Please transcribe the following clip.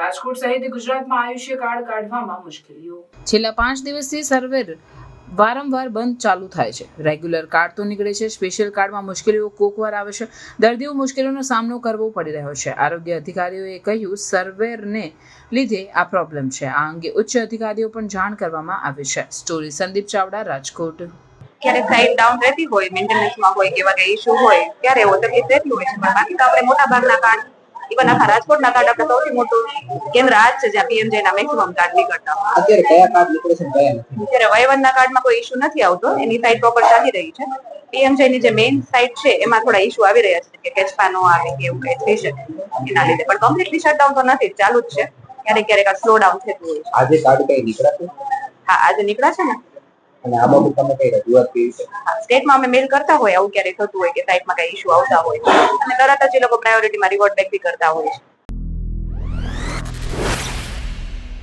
રાજકોટ સહિત ગુજરાતમાં આયુષ્ય કાર્ડ કાઢવામાં મુશ્કેલીઓ। છેલ્લા 5 દિવસથી સર્વર વારંવાર બંધ ચાલુ થાય છે। રેગ્યુલર કાર્ડ તો નીકળે છે, સ્પેશિયલ કાર્ડમાં મુશ્કેલીઓ કોકવાર આવે છે। દર્દીઓ મુશ્કેલીઓનો સામનો કરવો પડી રહ્યો છે। આરોગ્ય અધિકારીઓએ કહ્યું સર્વેરને લીધે આ પ્રોબ્લેમ છે। આ અંગે ઉચ્ચ અધિકારીઓ પણ જાણ કરવામાં આવી છે। સ્ટોરી સંદીપ ચાવડા, રાજકોટ। ક્યારેક સાઈડ ડાઉન રહેતી હોય, મેન્ટેનન્સમાં હોય, કેવા કઈ ઇશ્યુ હોય ત્યારે એવો તકલીફ રહેતી હોય છે, પણ બાકી તો આપણે મોટા ભાગના કાર્ડ ઇવન આખા રાજકોટના કાર્ડ આપણે સૌથી મોટું કેન્દ્ર આ જ છે જ્યાં પીએમજે ના મેક્સિમમ કાર્ડ નીકળતા હોય। અત્યારે કયા કાર્ડ નીકળે છે કયા નથી? અત્યારે વયવંદના કાર્ડમાં કોઈ ઇશ્યુ નથી આવતો, એની સાઈડ પ્રોપર ચાલી રહી છે। પીએમજે ની જે મેઇન સાઈડ છે એમાં થોડા ઇશ્યુ આવી રહ્યા છે કે કેચપા નો આવે કે એવું કઈ થઈ શકે એના લીધે, પણ કમ્પ્લીટલી શટડાઉન તો નથી, ચાલુ જ છે। ક્યારેક ક્યારેક આ સ્લો ડાઉન થતું હોય છે। આજે કાર્ડ કઈ નીકળ્યા છે? હા, આજે નીકળ્યા છે ને। અને આ બાબત તમે કઈ રજૂઆત કરી છે? સ્ટેટમાં અમે મેલ કરતા હોય, આવું ક્યારેક થતું હોય કે સાઈટમાં કઈ ઇશ્યુ આવતા હોય અને તરત જ એ લોકો પ્રાયોરિટીમાં રિવર્ટ બેક બી કરતા હોય છે।